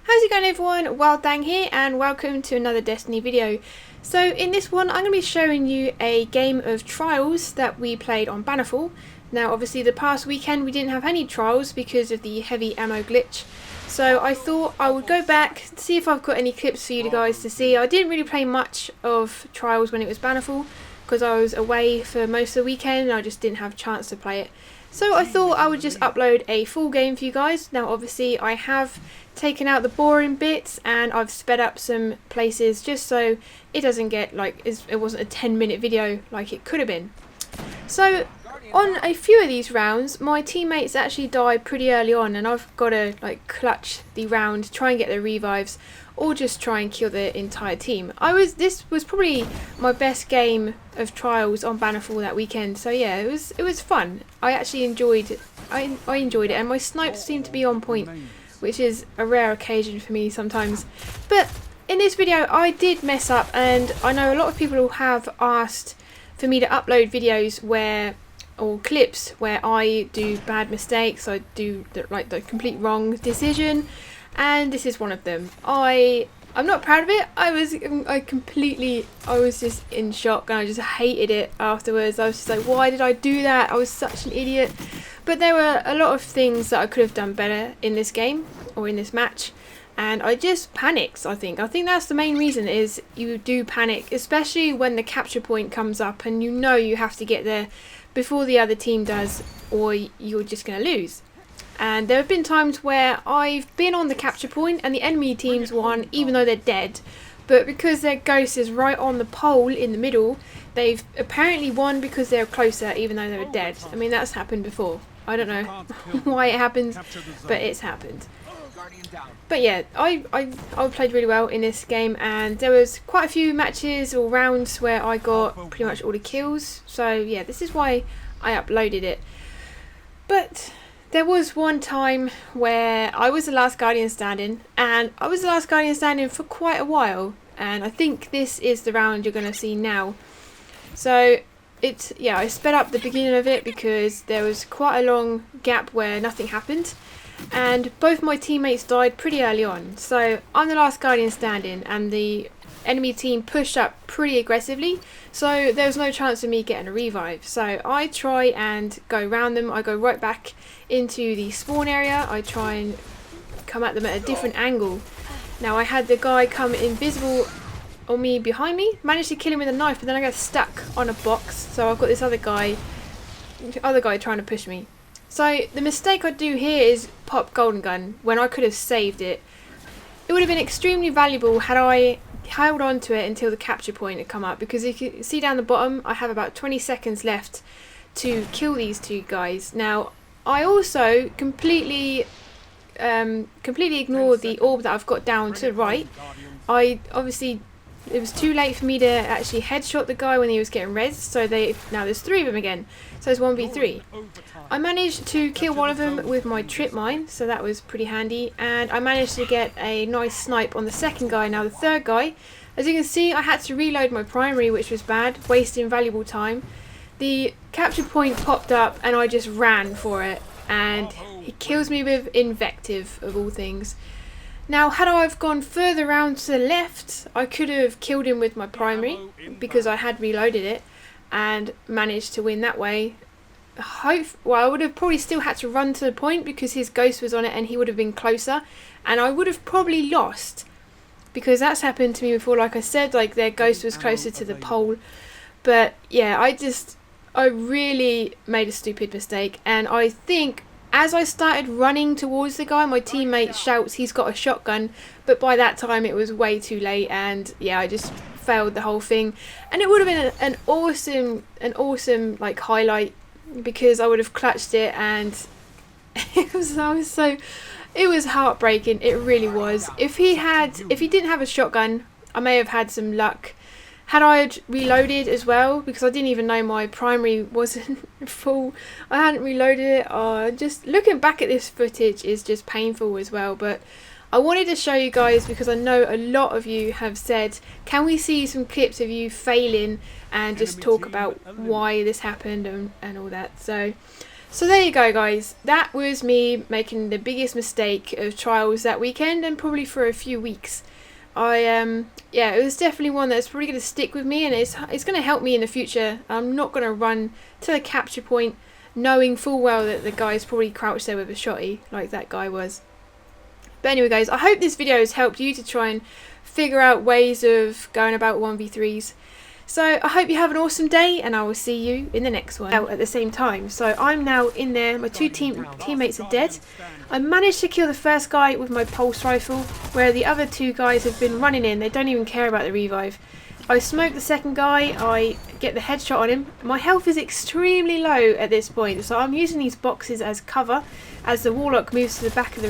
How's it going everyone? WildeThang here and welcome to another Destiny video. So in this one I'm going to be showing you a game of Trials that we played on bannerfall. Now obviously the past weekend we didn't have any Trials because of the heavy ammo glitch. So I thought I would go back to see if I've got any clips for you guys to see. I didn't really play much of Trials when it was bannerfall because I was away for most of the weekend and I just didn't have a chance to play it. So I thought I would just upload a full game for you guys. Now obviously I have taken out the boring bits and I've sped up some places just so it doesn't get like it wasn't a 10-minute video like it could have been. So on a few of these rounds my teammates actually died pretty early on and I've got to like clutch the round, try and get the revives or just try and kill the entire team. This was probably my best game of Trials on bannerfall that weekend, so yeah, it was fun. I actually enjoyed it. I enjoyed it and my snipes seemed to be on point, which is a rare occasion for me sometimes. But in this video I did mess up and I know a lot of people have asked for me to upload videos or clips where I do bad mistakes, I do the complete wrong decision, and this is one of them. I'm not proud of it. I was just in shock and I just hated it afterwards. I was just like, why did I do that? I was such an idiot. But there were a lot of things that I could have done better in this game or in this match and I just panicked. I think that's the main reason, is you do panic, especially when the capture point comes up and you know you have to get there before the other team does or you're just going to lose. And there have been times where I've been on the capture point and the enemy team's won even though they're dead, but because their ghost is right on the pole in the middle, they've apparently won because they're closer even though they were dead. I mean, that's happened before. I don't know why it happens, but it's happened. But yeah, I played really well in this game and there was quite a few matches or rounds where I got pretty much all the kills. So yeah, this is why I uploaded it. But there was one time where I was the last Guardian standing, and I was the last Guardian standing for quite a while, and I think this is the round you're going to see now. So I sped up the beginning of it because there was quite a long gap where nothing happened and both my teammates died pretty early on. So I'm the last Guardian standing and the enemy team pushed up pretty aggressively, so there was no chance of me getting a revive. So I try and go around them. I go right back into the spawn area. I try and come at them at a different angle. Now I had the guy come invisible on me behind me, managed to kill him with a knife, but then I got stuck on a box, so I've got this other guy trying to push me. So the mistake I do here is pop golden gun when I could have saved it. It would have been extremely valuable had I held on to it until the capture point had come up, because if you see down the bottom I have about 20 seconds left to kill these two guys. Now I also completely ignored the orb that I've got down to the right. It was too late for me to actually headshot the guy when he was getting rezzed, so now there's 3 of them again, so it's 1v3. I managed to kill one of them with my trip mine, so that was pretty handy, and I managed to get a nice snipe on the second guy. Now the third guy, as you can see, I had to reload my primary, which was bad, wasting valuable time. The capture point popped up and I just ran for it, and he kills me with invective of all things. Now had I have gone further around to the left, I could have killed him with my primary because I had reloaded it and managed to win that way. I would have probably still had to run to the point because his ghost was on it and he would have been closer, and I would have probably lost because that's happened to me before. Like I said, like their ghost was closer to the pole. But yeah, I really made a stupid mistake, and I think as I started running towards the guy, my teammate shouts he's got a shotgun, but by that time it was way too late, and yeah, I just failed the whole thing. And it would have been an awesome like highlight because I would have clutched it, and it was heartbreaking. It really was. If he didn't have a shotgun, I may have had some luck. Had I reloaded as well, because I didn't even know my primary wasn't full. I hadn't reloaded it. Just looking back at this footage is just painful as well. But I wanted to show you guys because I know a lot of you have said, can we see some clips of you failing and just talk about why this happened and all that. So So there you go, guys. That was me making the biggest mistake of Trials that weekend, and probably for a few weeks. Yeah, it was definitely one that's probably going to stick with me, and it's going to help me in the future. I'm not going to run to the capture point knowing full well that the guy's probably crouched there with a shotty like that guy was. But anyway, guys, I hope this video has helped you to try and figure out ways of going about 1v3s. So I hope you have an awesome day, and I will see you in the next one out at the same time. So I'm now in there. My two teammates are dead. I managed to kill the first guy with my pulse rifle, where the other two guys have been running in. They don't even care about the revive. I smoke the second guy. I get the headshot on him. My health is extremely low at this point, so I'm using these boxes as cover as the warlock moves to the back of the